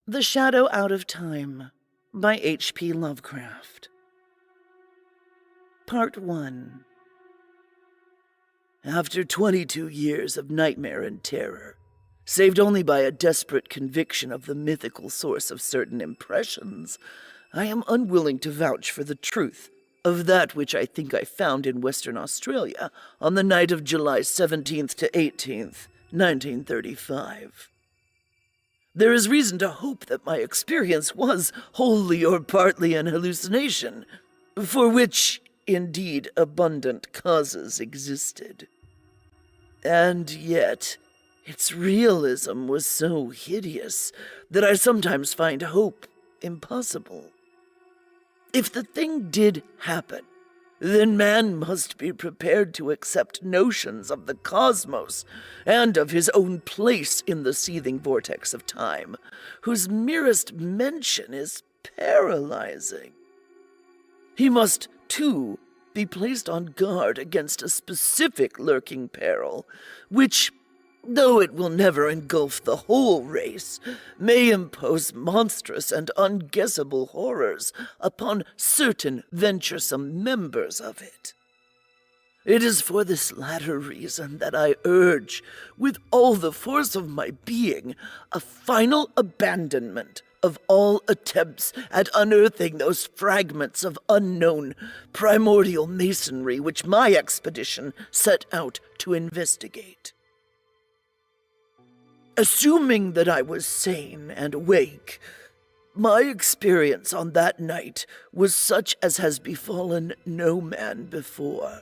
The Shadow Out of Time by H.P. Lovecraft. Part 1. After 22 years of nightmare and terror, saved only by a desperate conviction of the mythical source of certain impressions, I am unwilling to vouch for the truth of that which I think I found in Western Australia on the night of July 17th to 18th, 1935. There is reason to hope that my experience was wholly or partly an hallucination, for which, indeed, abundant causes existed. And yet, its realism was so hideous that I sometimes find hope impossible. If the thing did happen, then man must be prepared to accept notions of the cosmos and of his own place in the seething vortex of time, whose merest mention is paralyzing. He must, too, be placed on guard against a specific lurking peril, which, though it will never engulf the whole race, may impose monstrous and unguessable horrors upon certain venturesome members of it. It is for this latter reason that I urge, with all the force of my being, a final abandonment of all attempts at unearthing those fragments of unknown primordial masonry which my expedition set out to investigate. Assuming that I was sane and awake, my experience on that night was such as has befallen no man before.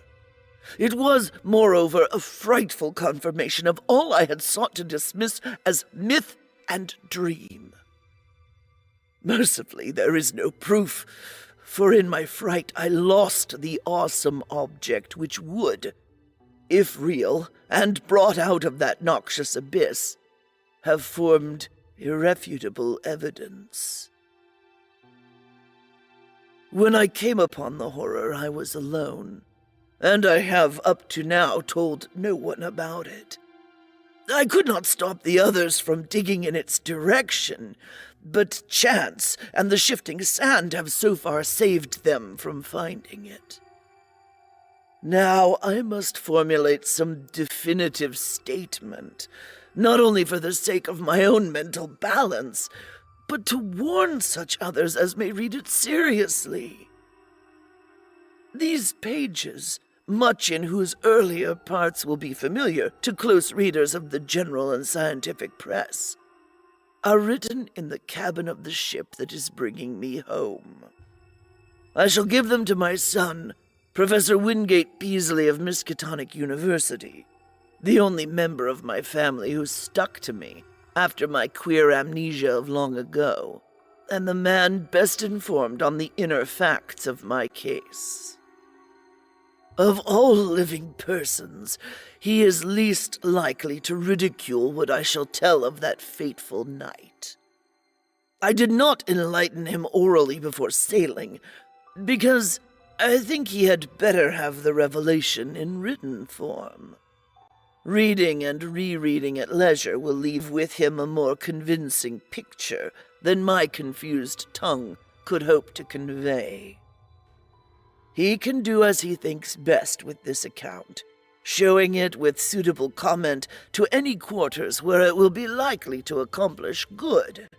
It was, moreover, a frightful confirmation of all I had sought to dismiss as myth and dream. Mercifully, there is no proof, for in my fright I lost the awesome object which would, if real and brought out of that noxious abyss, have formed irrefutable evidence. When I came upon the horror, I was alone, and I have up to now told no one about it. I could not stop the others from digging in its direction, but chance and the shifting sand have so far saved them from finding it. Now I must formulate some definitive statement, not only for the sake of my own mental balance, but to warn such others as may read it seriously. These pages, much in whose earlier parts will be familiar to close readers of the general and scientific press, are written in the cabin of the ship that is bringing me home. I shall give them to my son, Professor Wingate Peaslee of Miskatonic University, the only member of my family who stuck to me after my queer amnesia of long ago, and the man best informed on the inner facts of my case. Of all living persons, he is least likely to ridicule what I shall tell of that fateful night. I did not enlighten him orally before sailing, because I think he had better have the revelation in written form. Reading and rereading at leisure will leave with him a more convincing picture than my confused tongue could hope to convey. He can do as he thinks best with this account, showing it with suitable comment to any quarters where it will be likely to accomplish good.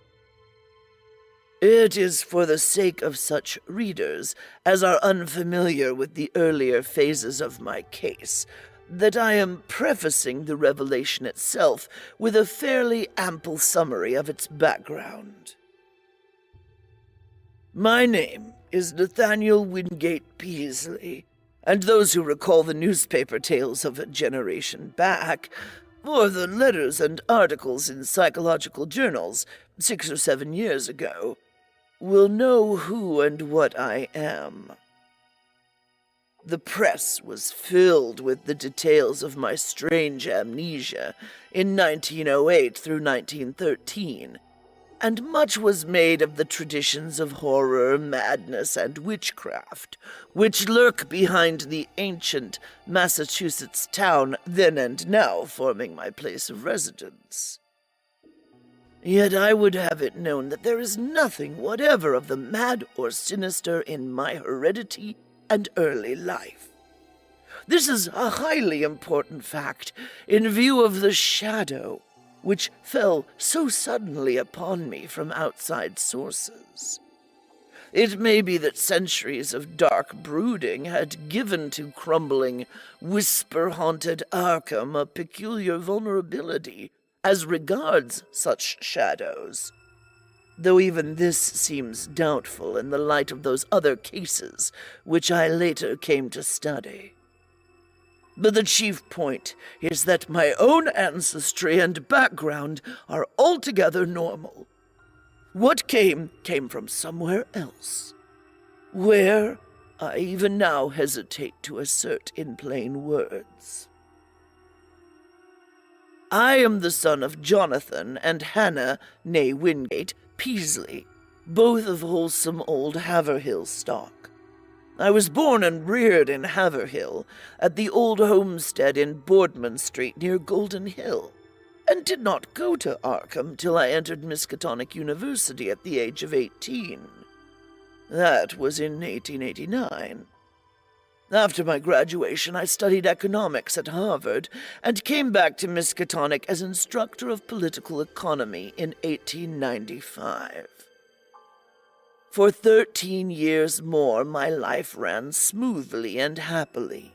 It is for the sake of such readers as are unfamiliar with the earlier phases of my case that I am prefacing the revelation itself with a fairly ample summary of its background. My name is Nathanial Wingate Peaslee, and those who recall the newspaper tales of a generation back, or the letters and articles in psychological journals 6 or 7 years ago, will know who and what I am. The press was filled with the details of my strange amnesia in 1908 through 1913, and much was made of the traditions of horror, madness, and witchcraft, which lurk behind the ancient Massachusetts town then and now forming my place of residence. Yet I would have it known that there is nothing whatever of the mad or sinister in my heredity and early life. This is a highly important fact in view of the shadow which fell so suddenly upon me from outside sources. It may be that centuries of dark brooding had given to crumbling, whisper-haunted Arkham a peculiar vulnerability as regards such shadows, though even this seems doubtful in the light of those other cases which I later came to study. But the chief point is that my own ancestry and background are altogether normal. What came from somewhere else. Where, I even now hesitate to assert in plain words. I am the son of Jonathan and Hannah, née Wingate Peaslee, both of wholesome old Haverhill stock. I was born and reared in Haverhill, at the old homestead in Boardman Street near Golden Hill, and did not go to Arkham till I entered Miskatonic University at the age of 18. That was in 1889. After my graduation, I studied economics at Harvard and came back to Miskatonic as instructor of political economy in 1895. For 13 years more, my life ran smoothly and happily.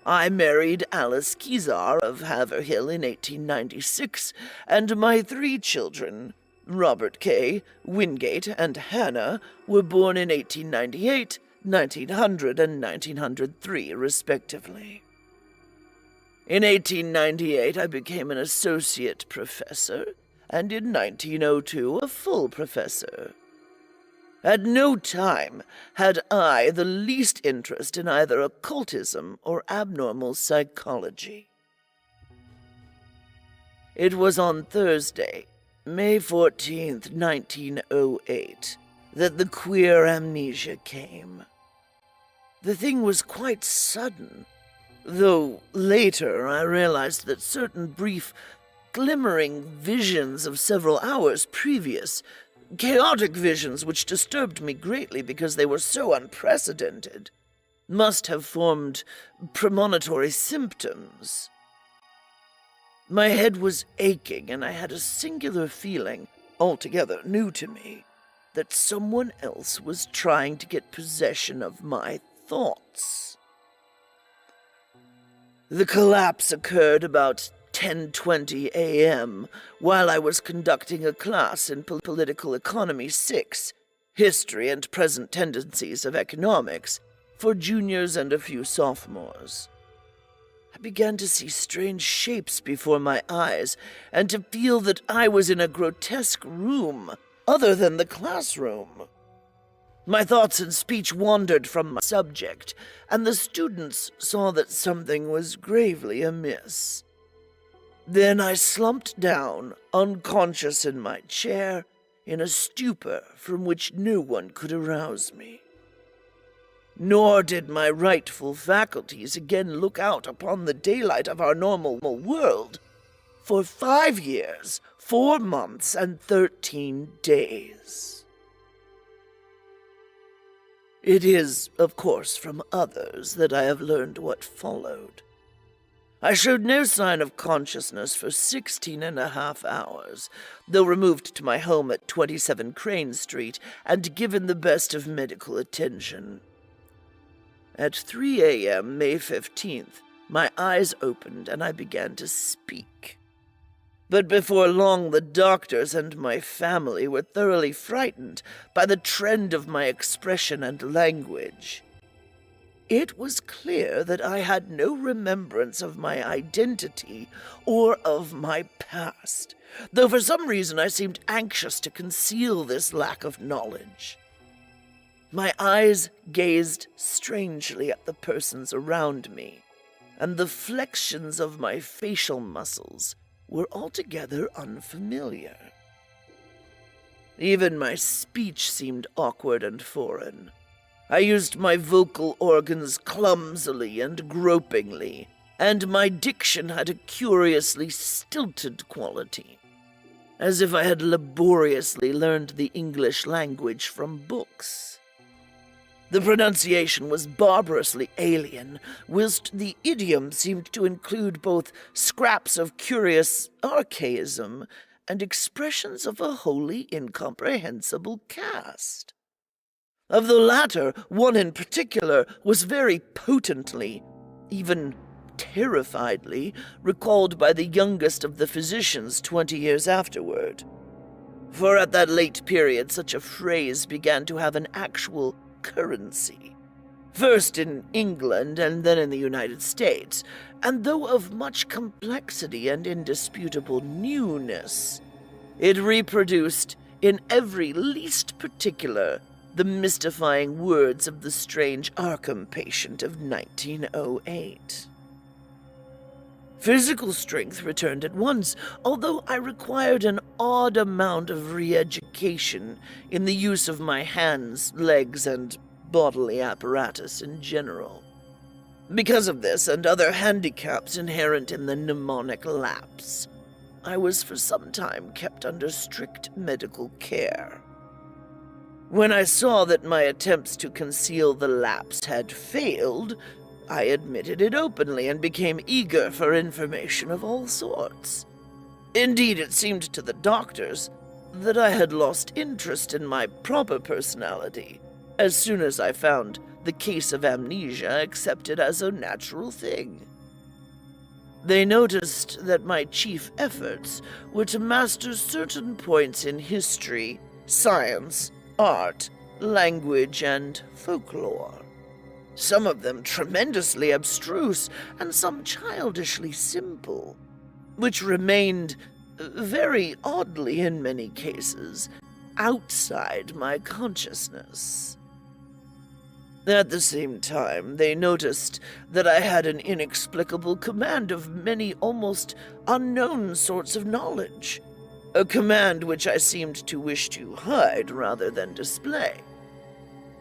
I married Alice Kezar of Haverhill in 1896, and my 3 children, Robert K., Wingate, and Hannah, were born in 1898, 1900, and 1903, respectively. In 1898, I became an associate professor, and in 1902, a full professor. At no time had I the least interest in either occultism or abnormal psychology. It was on Thursday, May 14th, 1908, that the queer amnesia came. The thing was quite sudden, though later I realized that certain brief, glimmering visions of several hours previous, chaotic visions which disturbed me greatly because they were so unprecedented, must have formed premonitory symptoms. My head was aching, and I had a singular feeling, altogether new to me, that someone else was trying to get possession of my thoughts. The collapse occurred about 10:20 a.m. while I was conducting a class in Political Economy 6, History and Present Tendencies of Economics, for juniors and a few sophomores. I began to see strange shapes before my eyes, and to feel that I was in a grotesque room other than the classroom. My thoughts and speech wandered from my subject, and the students saw that something was gravely amiss. Then I slumped down, unconscious in my chair, in a stupor from which no one could arouse me. Nor did my rightful faculties again look out upon the daylight of our normal world for 5 years, 4 months, and 13 days. It is, of course, from others that I have learned what followed. I showed no sign of consciousness for 16.5 hours, though removed to my home at 27 Crane Street and given the best of medical attention. At 3 a.m., May 15th, my eyes opened and I began to speak. But before long, the doctors and my family were thoroughly frightened by the trend of my expression and language. It was clear that I had no remembrance of my identity or of my past, though for some reason I seemed anxious to conceal this lack of knowledge. My eyes gazed strangely at the persons around me, and the flexions of my facial muscles were altogether unfamiliar. Even my speech seemed awkward and foreign. I used my vocal organs clumsily and gropingly, and my diction had a curiously stilted quality. as if I had laboriously learned the English language from books. The pronunciation was barbarously alien, whilst the idiom seemed to include both scraps of curious archaism and expressions of a wholly incomprehensible cast. Of the latter, one in particular was very potently, even terrifiedly, recalled by the youngest of the physicians 20 years afterward. For at that late period such a phrase began to have an actual currency, first in England and then in the United States, and though of much complexity and indisputable newness, it reproduced in every least particular the mystifying words of the strange Arkham patient of 1908. Physical strength returned at once, although I required an odd amount of re-education in the use of my hands, legs, and bodily apparatus in general. Because of this and other handicaps inherent in the mnemonic lapse, I was for some time kept under strict medical care. When I saw that my attempts to conceal the lapse had failed, I admitted it openly and became eager for information of all sorts. Indeed, it seemed to the doctors that I had lost interest in my proper personality as soon as I found the case of amnesia accepted as a natural thing. They noticed that my chief efforts were to master certain points in history, science, art, language, and folklore. Some of them tremendously abstruse, and some childishly simple, which remained, very oddly in many cases, outside my consciousness. At the same time, they noticed that I had an inexplicable command of many almost unknown sorts of knowledge, a command which I seemed to wish to hide rather than display.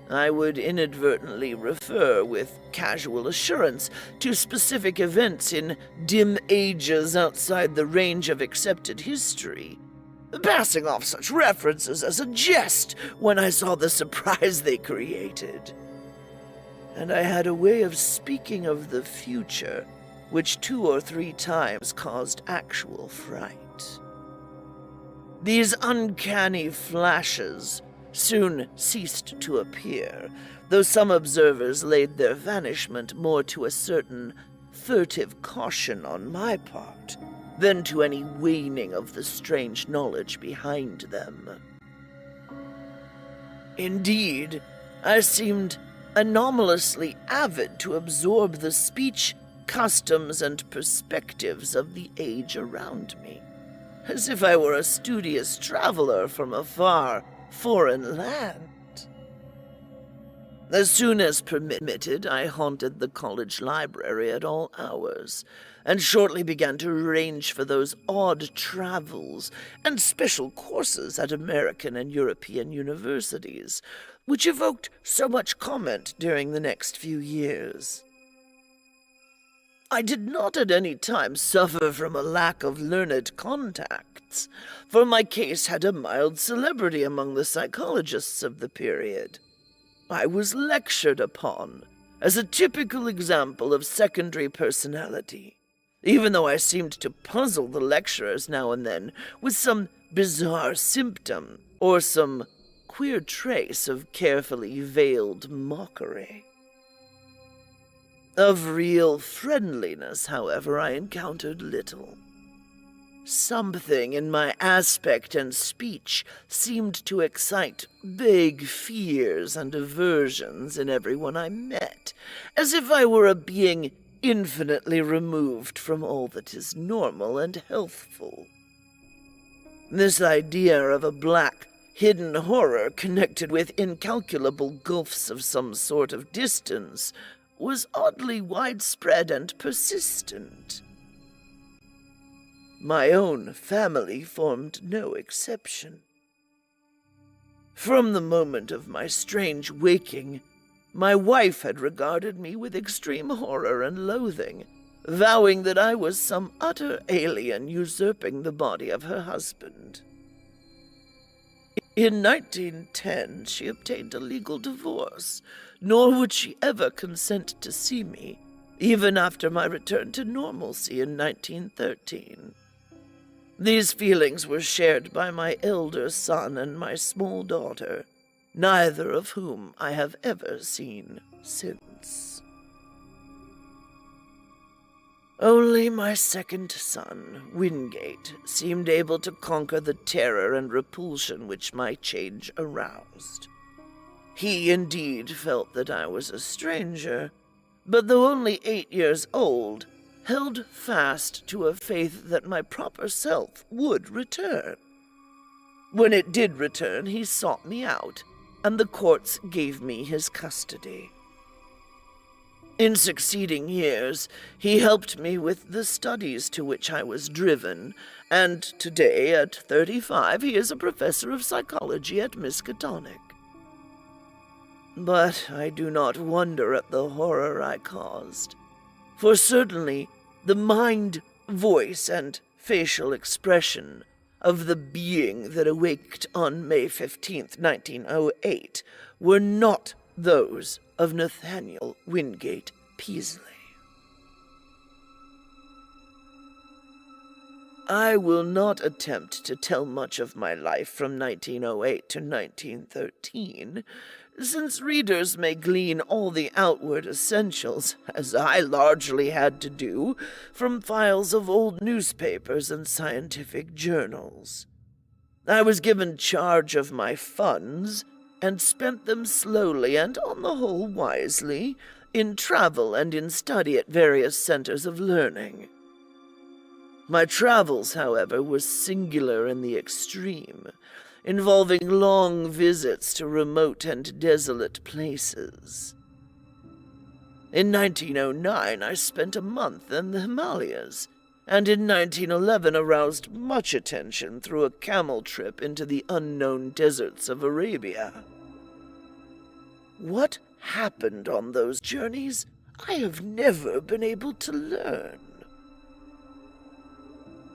I would inadvertently refer with casual assurance to specific events in dim ages outside the range of accepted history, passing off such references as a jest when I saw the surprise they created. And I had a way of speaking of the future, which 2 or 3 times caused actual fright. These uncanny flashes soon ceased to appear, though some observers laid their vanishment more to a certain furtive caution on my part than to any waning of the strange knowledge behind them. Indeed, I seemed anomalously avid to absorb the speech, customs, and perspectives of the age around me, as if I were a studious traveler from a far, foreign land. As soon as permitted, I haunted the college library at all hours, and shortly began to arrange for those odd travels and special courses at American and European universities, which evoked so much comment during the next few years. I did not at any time suffer from a lack of learned contacts, for my case had a mild celebrity among the psychologists of the period. I was lectured upon as a typical example of secondary personality, even though I seemed to puzzle the lecturers now and then with some bizarre symptom or some queer trace of carefully veiled mockery. Of real friendliness, however, I encountered little. Something in my aspect and speech seemed to excite vague fears and aversions in everyone I met, as if I were a being infinitely removed from all that is normal and healthful. This idea of a black, hidden horror connected with incalculable gulfs of some sort of distance was oddly widespread and persistent. My own family formed no exception. From the moment of my strange waking, my wife had regarded me with extreme horror and loathing, vowing that I was some utter alien usurping the body of her husband. In 1910, she obtained a legal divorce, nor would she ever consent to see me, even after my return to normalcy in 1913. These feelings were shared by my elder son and my small daughter, neither of whom I have ever seen since. Only my second son, Wingate, seemed able to conquer the terror and repulsion which my change aroused. He indeed felt that I was a stranger, but though only 8 years old, held fast to a faith that my proper self would return. When it did return, he sought me out, and the courts gave me his custody. In succeeding years, he helped me with the studies to which I was driven, and today, at 35, he is a professor of psychology at Miskatonic. But I do not wonder at the horror I caused, for certainly the mind, voice, and facial expression of the being that awaked on May 15th, 1908, were not those of Nathanial Wingate Peaslee. I will not attempt to tell much of my life from 1908 to 1913, since readers may glean all the outward essentials, as I largely had to do, from files of old newspapers and scientific journals. I was given charge of my funds, and spent them slowly and on the whole wisely, in travel and in study at various centers of learning. My travels, however, were singular in the extreme, involving long visits to remote and desolate places. In 1909, I spent a month in the Himalayas, and in 1911 aroused much attention through a camel trip into the unknown deserts of Arabia. What happened on those journeys, I have never been able to learn.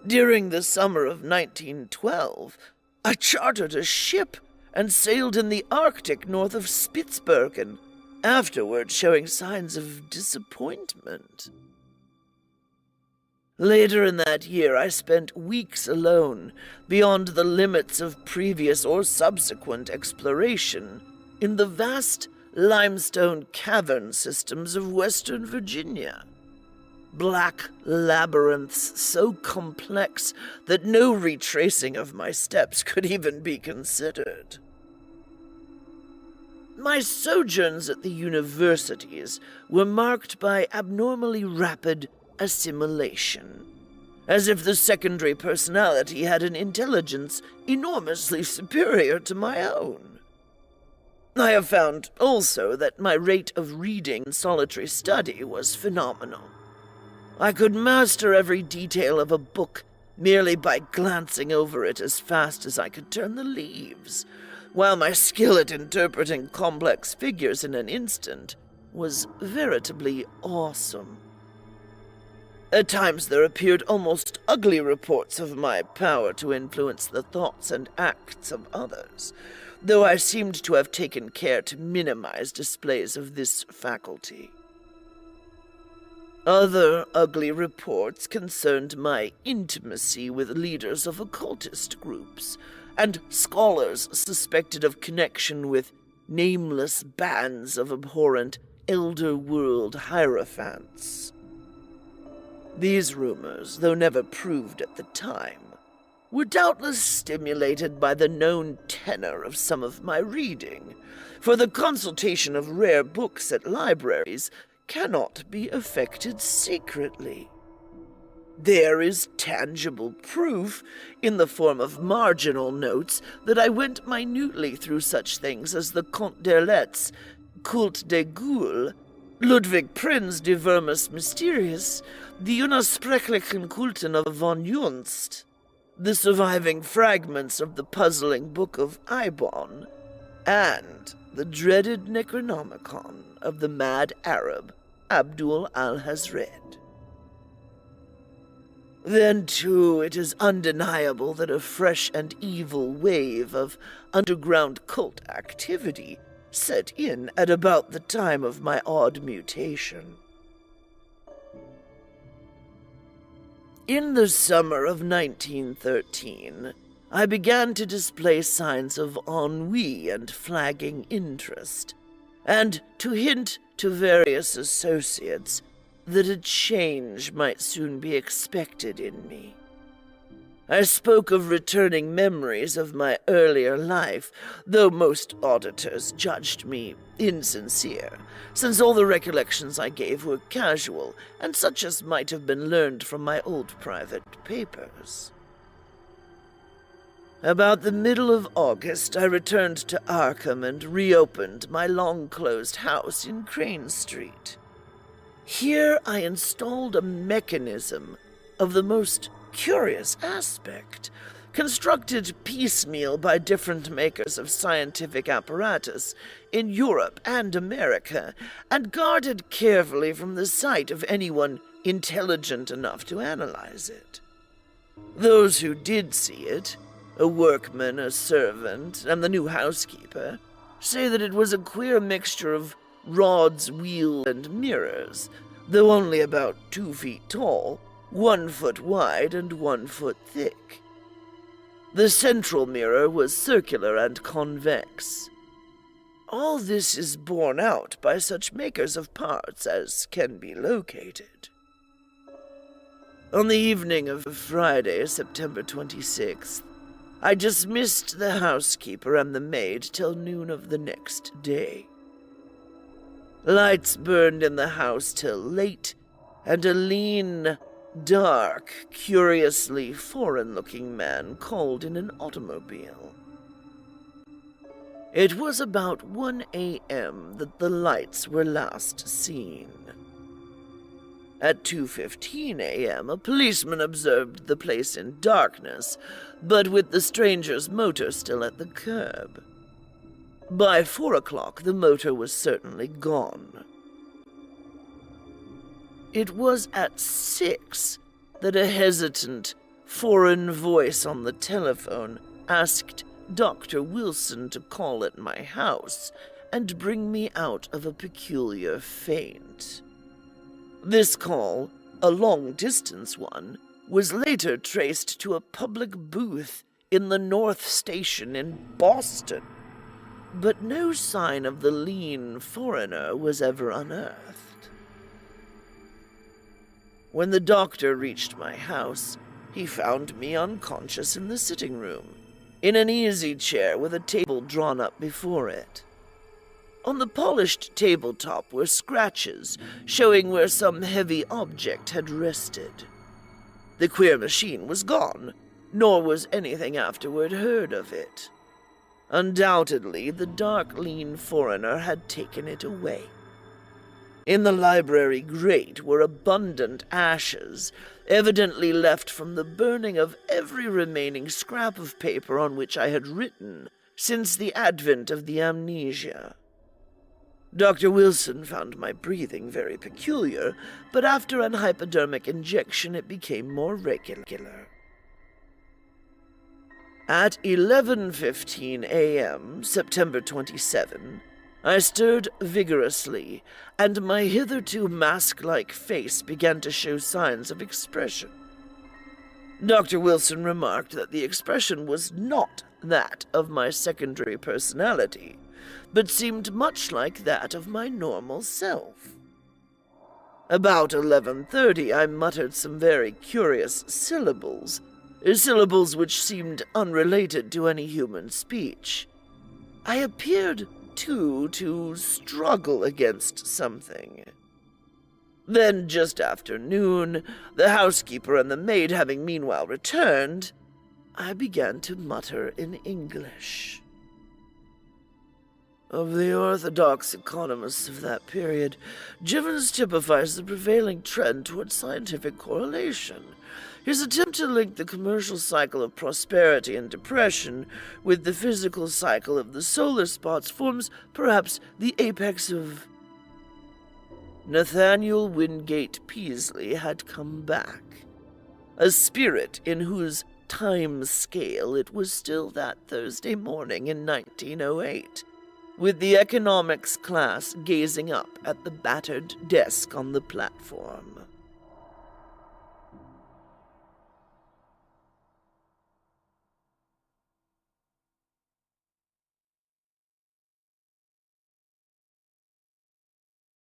During the summer of 1912, I chartered a ship and sailed in the Arctic north of Spitsbergen, afterward showing signs of disappointment. Later in that year, I spent weeks alone, beyond the limits of previous or subsequent exploration, in the vast limestone cavern systems of Western Virginia. Black labyrinths so complex that no retracing of my steps could even be considered. My sojourns at the universities were marked by abnormally rapid assimilation, as if the secondary personality had an intelligence enormously superior to my own. I have found also that my rate of reading and solitary study was phenomenal. I could master every detail of a book merely by glancing over it as fast as I could turn the leaves, while my skill at interpreting complex figures in an instant was veritably awesome. At times there appeared almost ugly reports of my power to influence the thoughts and acts of others, though I seemed to have taken care to minimize displays of this faculty. Other ugly reports concerned my intimacy with leaders of occultist groups, and scholars suspected of connection with nameless bands of abhorrent elder world hierophants. These rumors, though never proved at the time, were doubtless stimulated by the known tenor of some of my reading, for the consultation of rare books at libraries cannot be effected secretly. There is tangible proof, in the form of marginal notes, that I went minutely through such things as the Comte d'Erlet's Culte des Ghouls, Ludwig Prinz de Vermis Mysterious, the Unersprechlichen Kulten of von Junst, the surviving fragments of the puzzling Book of Ibon, and the dreaded Necronomicon of the mad Arab Abdul al-Hazred. Then, too, it is undeniable that a fresh and evil wave of underground cult activity set in at about the time of my odd mutation. In the summer of 1913, I began to display signs of ennui and flagging interest, and to hint to various associates that a change might soon be expected in me. I spoke of returning memories of my earlier life, though most auditors judged me insincere, since all the recollections I gave were casual and such as might have been learned from my old private papers. About the middle of August, I returned to Arkham and reopened my long-closed house in Crane Street. Here I installed a mechanism of the most curious aspect, constructed piecemeal by different makers of scientific apparatus in Europe and America, and guarded carefully from the sight of anyone intelligent enough to analyze it. Those who did see it, a workman, a servant, and the new housekeeper, say that it was a queer mixture of rods, wheels, and mirrors, though only about 2 feet tall, 1 foot wide, and 1 foot thick. The central mirror was circular and convex. All this is borne out by such makers of parts as can be located. On the evening of Friday, September 26th, I dismissed the housekeeper and the maid till noon of the next day. Lights burned in the house till late, and a lean, dark, curiously foreign-looking man called in an automobile. It was about 1 a.m. that the lights were last seen. At 2:15 a.m., a policeman observed the place in darkness, but with the stranger's motor still at the curb. By 4 o'clock, the motor was certainly gone. It was at 6 that a hesitant, foreign voice on the telephone asked Dr. Wilson to call at my house and bring me out of a peculiar faint. This call, a long-distance one, was later traced to a public booth in the North Station in Boston, but no sign of the lean foreigner was ever unearthed. When the doctor reached my house, he found me unconscious in the sitting room, in an easy chair with a table drawn up before it. On the polished tabletop were scratches, showing where some heavy object had rested. The queer machine was gone, nor was anything afterward heard of it. Undoubtedly, the dark, lean foreigner had taken it away. In the library grate were abundant ashes, evidently left from the burning of every remaining scrap of paper on which I had written since the advent of the amnesia. Dr. Wilson found my breathing very peculiar, but after an hypodermic injection it became more regular. At 11:15 a.m., September 27, I stirred vigorously, and my hitherto mask-like face began to show signs of expression. Dr. Wilson remarked that the expression was not that of my secondary personality, but seemed much like that of my normal self. About 11:30, I muttered some very curious syllables which seemed unrelated to any human speech. I appeared, too, to struggle against something. Then, just after noon, the housekeeper and the maid having meanwhile returned, I began to mutter in English. Of the orthodox economists of that period, Jevons typifies the prevailing trend toward scientific correlation. His attempt to link the commercial cycle of prosperity and depression with the physical cycle of the solar spots forms perhaps the apex of... Nathanial Wingate Peaslee had come back. a spirit in whose time scale it was still that Thursday morning in 1908, with the economics class gazing up at the battered desk on the platform.